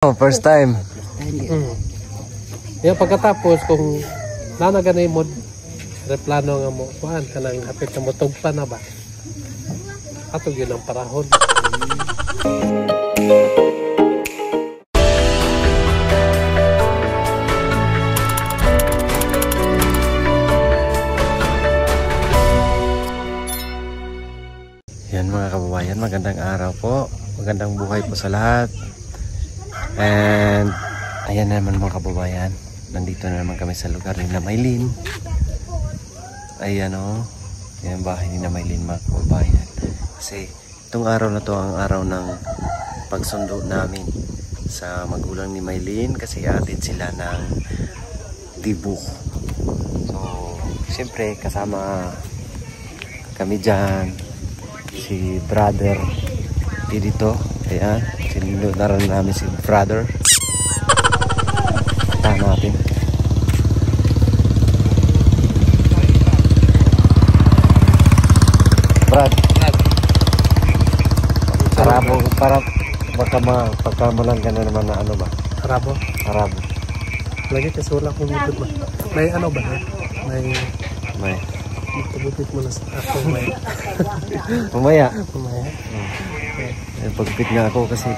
Oh, first time. Yung pagkatapos kung nanaganay mo replano nga mo kuan kanang hapit na mo tugpa na ba atog yun ang parahon. Yan mga kababayan, magandang araw po, magandang buhay po sa lahat. And ayan naman mga kababayan, nandito na naman kami sa lugar ni Namaylin. Ayan o, yan bahay ni Namaylin mga kababayan. Kasi itong araw na to ang araw ng pagsundo namin sa magulang ni Maylin, kasi atid sila ng Dibu. So siyempre kasama kami dyan, si brother dito. Ayan, sinunaran namin si brother. Punta natin. Brad, Arabo, para pagka mo lang gano'n naman na ano ba? Arabo? Arabo. Lagi kasula kong YouTube ba? May ano ba? May tubupit mo na sa ako. Mamaya. Mamaya. Pagpit nga ako kasi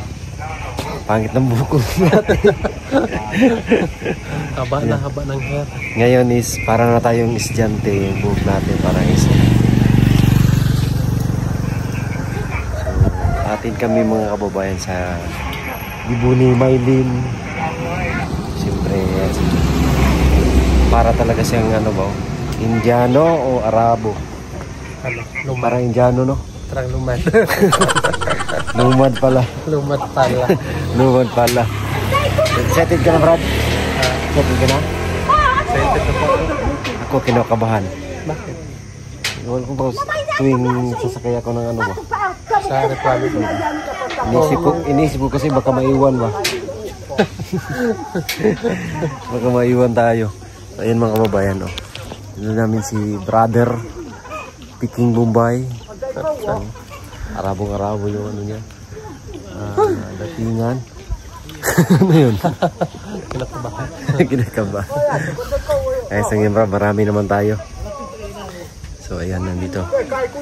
pangit ng buko. Haba na haba ng hair. Ngayon is para na tayong estudyante, yung buhok natin parang isa. So, atin kami mga kababayan sa Dibu ni Maylin. Siyempre para talaga siyang ano ba, Indiano o Arabo? Ano? Parang Indiano, no? Parang lumad. Lumad pala. Lumad pala. Lumad pala. Excited ka na, Brad? Excited ka na? Excited na po. Ako kinakabahan. Bakit? Iwan ko ba tuwing sasakay ako ng ano ba? Sa reklamo. Inisip ko kasi baka maiwan ba? Baka maiwan tayo. Ayan mga kababayan, oh. Dito namin si brother Peking Bombay. Arabong-arabo yung ano niya. Datingan. Ano yun? Kinakabahan. Kinakabahan. Ay, sa ngayon marami naman tayo. So ayan, nandito.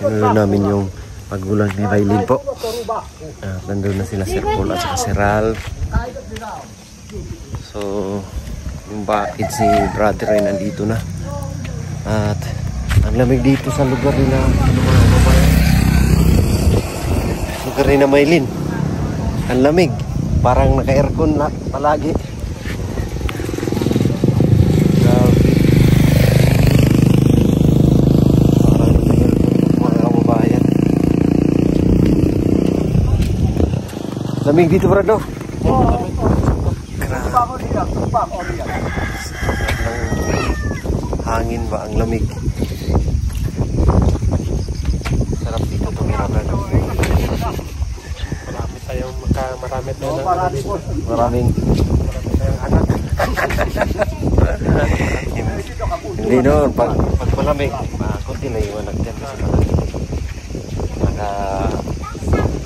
Sinulo namin yung magulang ni Maylin po. Nandun na sila Sir Paul at saka si Ralph. So yung bakit si brother ay nandito na. At ang lamig dito sa lugar nila. Lugar ni Namaylin. Ang lamig. Parang naka-aircon na palagi. Grabe. Parang naka-aircon mga kababayan. Lamig dito, Brado. Grabe. Hangin ba ang lamig? Sarap dito tumira, Brado. Marami tayong dito. Maraming anak. Hindi noon, pag malamig, kunti lang yung anak dyan.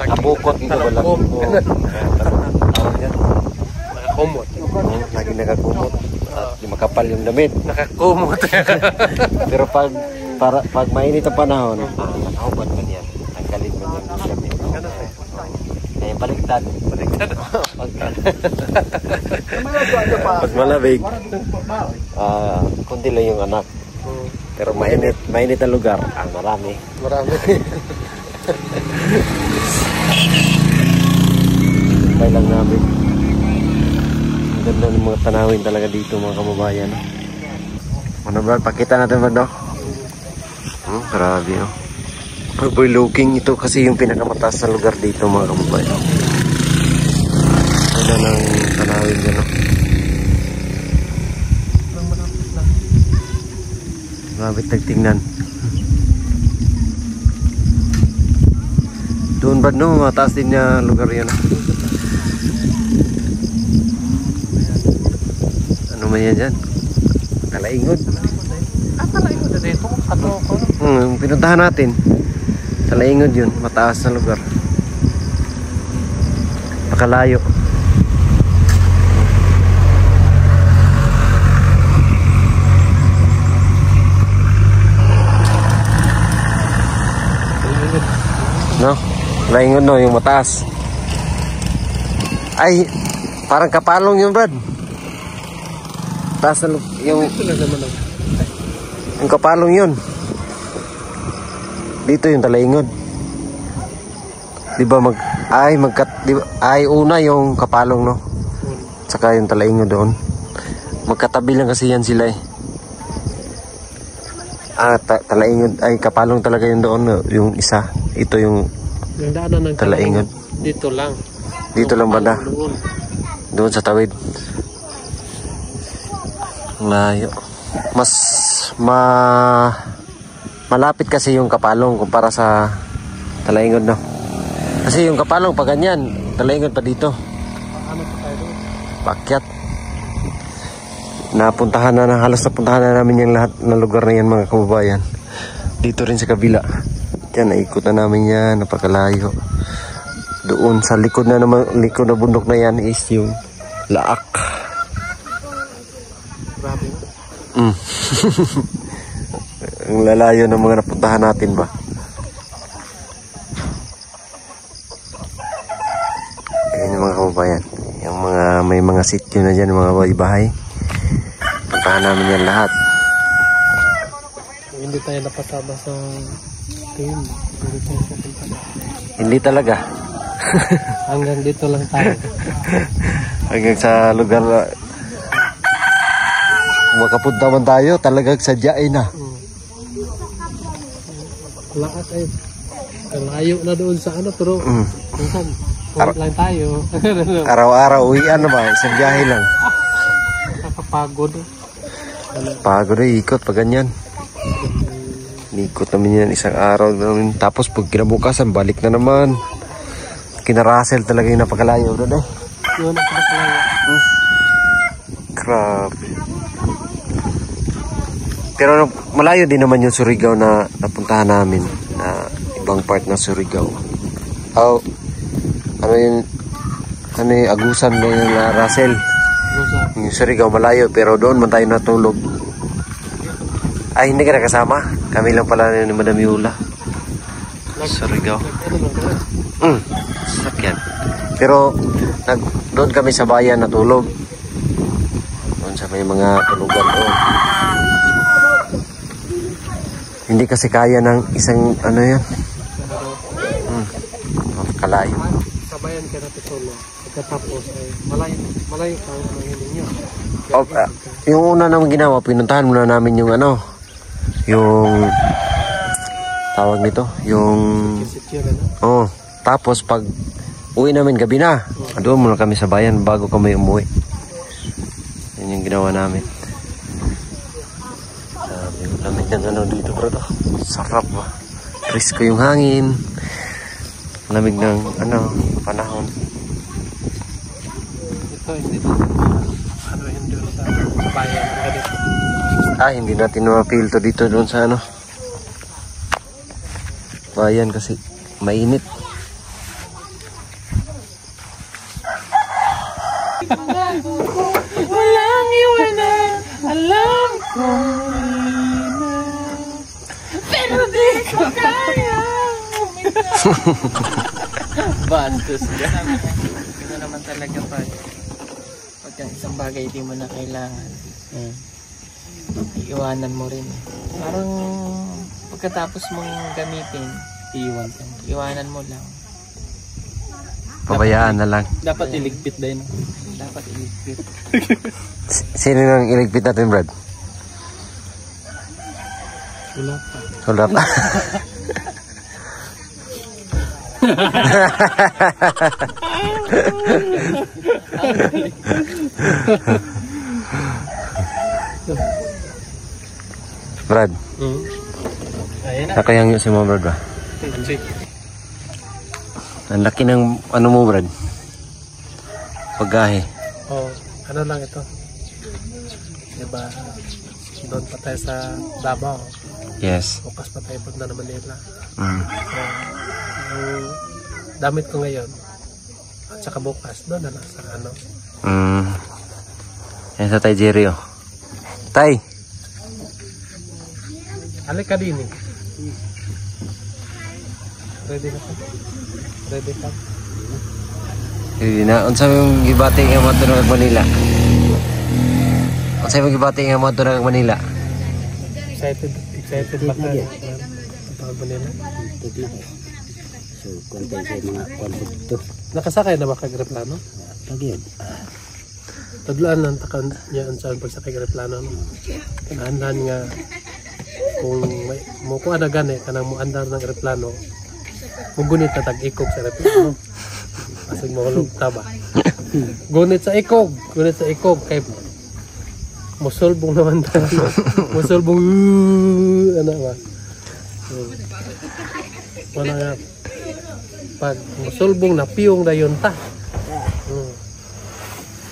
Nakabukot dito ba lang? Nakakumot. Lagi nakakumot. Di makapal yung damit. Nakakumot. Pero pag mainit ang panahon, nakahubad man yan. Nagkalit man yan yung damit. Kaya baliktad. Pag malamig, kunti lang yung anak. Pero mainit ang lugar. Marami. Bay lang namin. Ang ganda ng mga tanawin talaga dito mga kababayan. Ano ba? Pakita natin ba daw? Grabe, oh. Overlooking, ito kasi yung pinakamataas na lugar dito mga kababayan. Ganda ng tanawin dyan, no? Mabit nagtingnan. Doon ba no? Mataas din niya lugar yan. Ano man yan dyan? Talaingod. Talaingod na dito. Pinuntahan natin. Talaingod yun, mataas na lugar. Pakalayo. Laingon no, yung mataas. Ay, parang kapalong yun, Brad. Taas na yung kapalong yun. Dito yung talaingod. Di ba una yung kapalong, no? Saka yung talaingod doon. Magkatabi lang kasi yan sila eh. Talaingod ay kapalong talaga yun doon, no? Yung isa. Ito yung daanan ng talaingod. Dito lang. Dito lang banda. Doon sa tawid. Layo. Mas malapit kasi yung kapalong kumpara sa talaingod, no? Kasi yung kapalong pa ganyan, talaingod pa dito. Ano pa tayo doon? Pakyat. Halos napuntahan na namin yung lahat ng lugar na yan, mga kababayan. Dito rin sa kabila. Yan, naikot na namin yan, napakalayo. Doon sa likod na bundok na yan is yung Laak. Grabe. Ang lalayo ng mga napuntahan natin ba. Ayan yung mga kababayan. Yung may mga sityo na dyan, mga bahay. Puntahan namin yan lahat. Hindi tayo napasama sa team. Hindi tayo pupunta. Hindi talaga. Hanggang dito lang tayo. Hanggang sa lugar na makapunta man tayo, talagang sadyain na. Lakas ay layo na doon sa ano, pero minsan lang tayo. Araw-araw uwian na ba? Isang biyahe lang. Nakapagod. Pagod na ikot pa ganyan. Ikot namin yan isang araw namin. Tapos pag kinabukasan, balik na naman. Kinarasel talaga yung napakalayo doon eh. Yun ang pinakalayo. Grabe. Pero malayo din naman yung Surigao na napuntahan namin. Na ibang part ng Surigao. Ano yung Agusan na yung Russell. Yung Surigao malayo, pero doon man tayo natulog. Ay, hindi ka nakasama. Kami lang pala ni Madam Yula. Surigao. Sakyan. Pero doon kami sa bayan natulog. Doon sa may mga tulugan doon. Hindi kasi kaya ng isang ano yan. Kalayo. Sa bayan ka natutulog. Pagkatapos ay malayo ka ang mahiling nyo. Yung una naman ginawa, pinuntahan muna namin yung yung tawag nito, yung tapos pag uwi namin gabi na, doon muna kami sa bayan bago kami umuwi. Yun yung ginawa namin. Yung lamig ng dito, bro. Sarap ba? Presko yung hangin. Lamig ng panahon. Ito hindi doon sa bayan. Hindi natin ma-feel to dito doon sa bayan kasi mainit. Walang iwanan, alam ko pero di ko kaya. Bantos ka. Ito naman talaga pag ang isang bagay di mo na kailangan. Iiwanan mo rin. Parang pagkatapos mong gamitin, iwanan mo lang. Pabayaan na lang. Dapat iligpit din. Dapat iligpit. Sino nang iligpit natin, Brad? Wala pa. Wala pa. Brad. Nakayangyo si mo, Brad ba? Ang laki ng mo, Brad? Paggahe. Ano lang ito? Diba, doon pa tayo sa Davao. Yes. Bukas pa tayo punta na Manila. So, yung damit ko ngayon, at saka bukas, doon na lang sa Yan sa Tay Jerry, oh. Tay! Alik ka din eh. Ready na ka? Ready ka? Hindi na. Unsa yung gibati nga mo ito ng Manila? Unsa yung gibati nga mo ito ng Manila? Excited ba ka? Ito Manila? So, kontay sa mga konto. Nakasakay na ba kag-replano? Pag-yun. Tadlaan lang takan niya ang saan pagsakay kag-replano. Kanahanlan nga kung may mukuha na gani kanang mo andar ng replano mugunit na tag-ikog sa replano kasi mahulog taba gunit sa ikog kay musulbong naman tayo musulbong ano ba wala nga pag musulbong na piyong na yun ta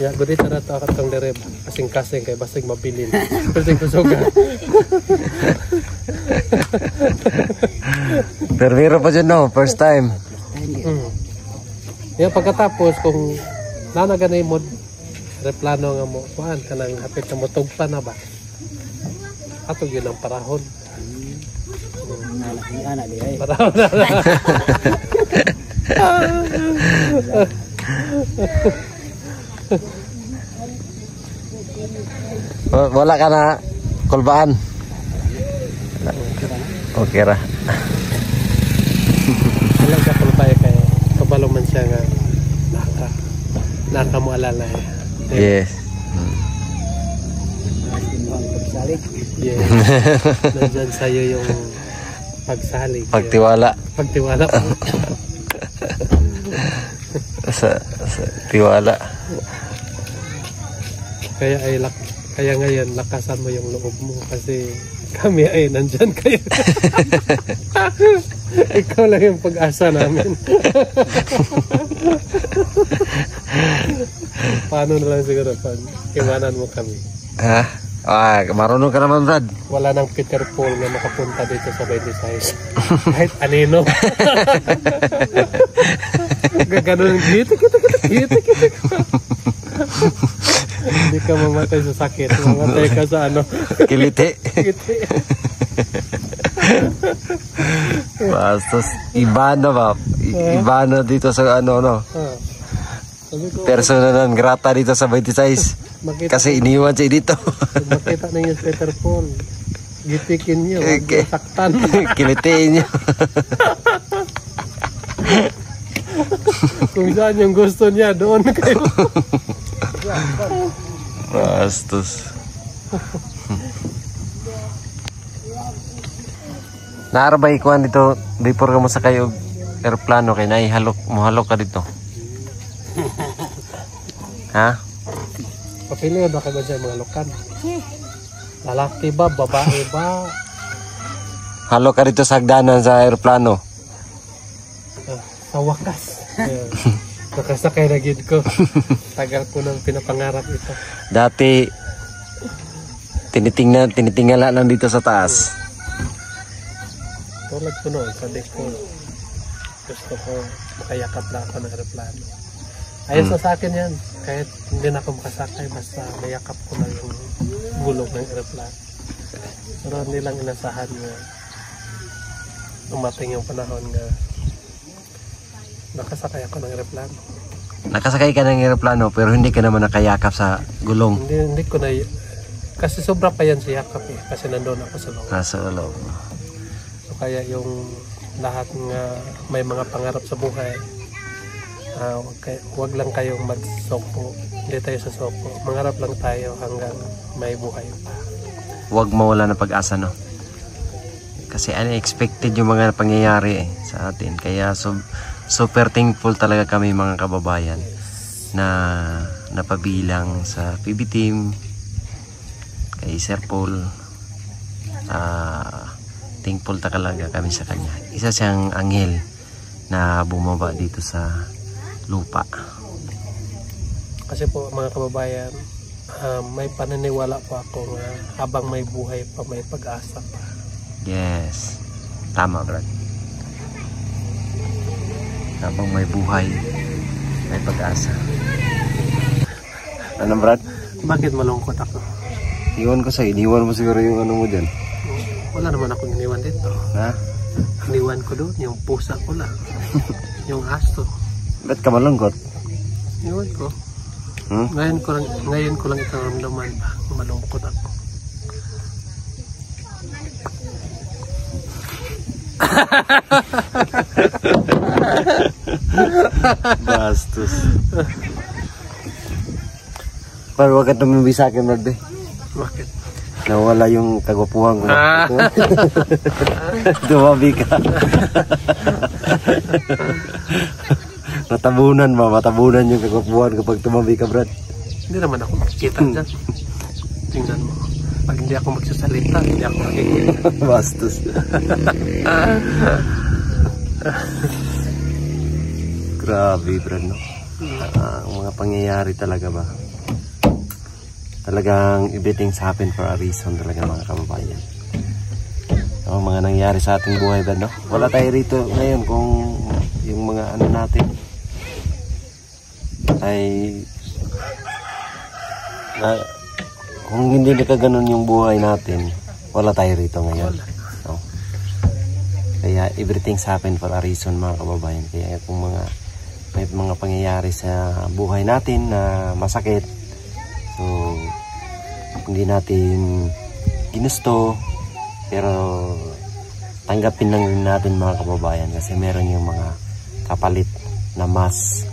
ya gunit na ito akatang dereb kasing-kasing kay basig mabilin kasing kusuga. Pero pa dyan no, first time. Yan pagkatapos kung nanaganay mo replano nga mo kuan kanang hapit na mo tugpa na ba ato yun ang parahon Anak di ay. parahon na Wala ka na kulbaan. Okay ra. wala ka pala tayo kay kabalo man siya nga naka mo alala Yes. Pagsalig. yes nandyan sa'yo yung pagsalig Pagtiwala. pagtiwala Sa tiwala. kaya ngayon lakasan mo yung loob mo kasi kami ay nandyan kayo. Ikaw lang yung pag-asa namin. Paano na lang siguro pag iwanan mo kami? Ha? Marunong ka naman, Brad. Wala nang Peter Paul na makapunta dito sa 26. Kahit anino. Gaganon, kita. Hindi ka mamatay sa sakit. Mamatay ka sa ano. Kiliti. Bastos. Iba na ba? Iba na dito sa ano. Sabi ko, Persona non grata dito sa 26. Kasi iniwan siya dito. makita na yung Peter Paul. Gitikin niyo. Okay. Saktan. Kilitiin niyo. Kung saan yung gusto niya, doon kayo. Bastos. Naarabay ko dito before ka mo sakay og aeroplano kay naihalok mo halok ka dito. Ha? Papili ba kayo dyan mga lokan? Lalaki ba? Babae ba? Halok ka dito sa hagdanan sa aeroplano. Sa wakas. Nakasakay na gid ko. Tagal ko nang pinapangarap ito. Dati tinitingala lang dito sa taas. Tulad ko noon, sabi ko, gusto ko makayakap na ako ng aeroplano. Ayos na sa akin yan. Kahit hindi na ako makasakay, basta mayakap ko lang yung gulong ng aeroplano. Pero hindi lang inasahan nga umating yung panahon nga nakasakay ako ng aeroplano. Nakasakay ka ng aeroplano pero hindi ka naman nakayakap sa gulong. Hindi ko na, kasi sobra pa yan si yakap eh, kasi nandun ako sa loob. Nasa loob. So kaya yung lahat nga may mga pangarap sa buhay, wag lang kayong magsoko. Hindi tayo sa soko. Mangarap lang tayo hanggang may buhay pa. Huwag mawala ng pag-asa, no? Kasi unexpected yung mga pangyayari sa atin. Kaya super thankful talaga kami mga kababayan na napabilang sa PB team, kay Sir Paul. Thankful talaga kami sa kanya. Isa siyang anghel na bumaba dito sa lupa. Kasi po mga kababayan, may paniniwala po ako nga habang may buhay pa, may pag-asa pa. Yes. Tama, Brad. Habang may buhay, may pag-asa. Ano, Brad? Bakit malungkot ako? Iwan ko sa'yo. Iniwan mo siguro yung ano mo dyan. Wala naman akong iniwan dito. Ha? iniwan ko doon, yung pusa ko lang. Yung aso. Ba't ka malungkot? Iniwan ko. Hmm? Ngayon ko lang ito ramdaman ba, malungkot ako. Bastos. Pero wag ka tumimbi sa akin, Brad. Bakit? Nawala yung kagwapuhan ko. Tumabi ka. Matabunan yung kagwapuhan kapag tumabi ka, Brad. Hindi naman ako makikita dyan. Tingnan mo. Pag hindi ako magsasalita, hindi ako makikita. Bastos. Grabe, Brad, no? Ang mga pangyayari talaga ba? Talagang everything's happen for a reason talaga, mga kababayan. Ang mga nangyari sa ating buhay, Brad, no? Wala tayo rito ngayon kung yung mga ano natin ay kung hindi nakaganon yung buhay natin, wala tayo rito ngayon, no? Kaya everything's happen for a reason, mga kababayan. Kaya kung may mga pangyayari sa buhay natin na masakit, so hindi natin ginusto, pero tanggapin lang natin, mga kababayan, kasi meron yung mga kapalit na mas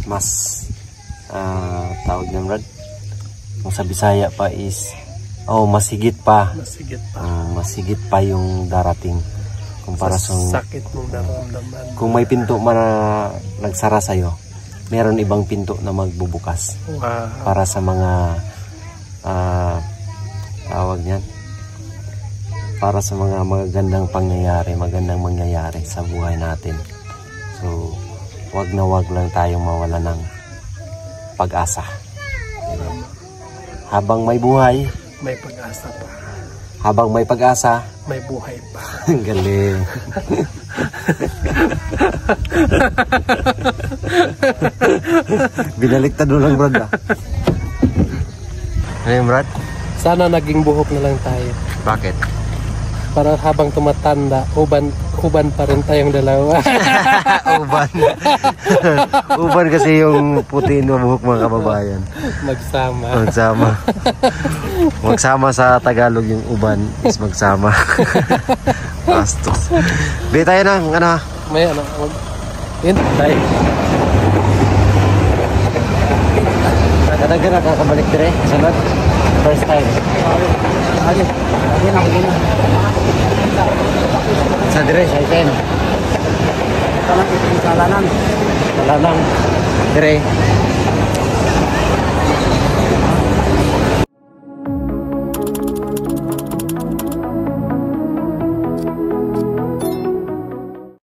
mas tawag ng Brad, kung sa Bisaya pa is masigit pa. Masigit pa yung darating kumpara sa sakit mong nararamdaman. Kung may pinto man na nagsara sa'yo, meron ibang pinto na magbubukas. Wow. Para sa mga tawag niyan, para sa mga magandang magandang mangyayari sa buhay natin. So wag na wag lang tayong mawala ng pag-asa. Habang may buhay, may pag-asa pa. Habang may pag-asa, may buhay pa. Galing. Binaliktad mo lang, Brad. Ano, Brad? Sana naging buhok na lang tayo. Bakit? Para habang tumatanda, uban pa rin tayong dalawa. Uban. Uban kasi yung puti na buhok, mga kababayan. Magsama sa Tagalog yung uban is magsama. Bastos. Bili tayo ng ano? May yun tayo. Kadang-kadang nakakabalik dire. Sunod. First time. Sa dire, sa iten. Kalanang. Dire.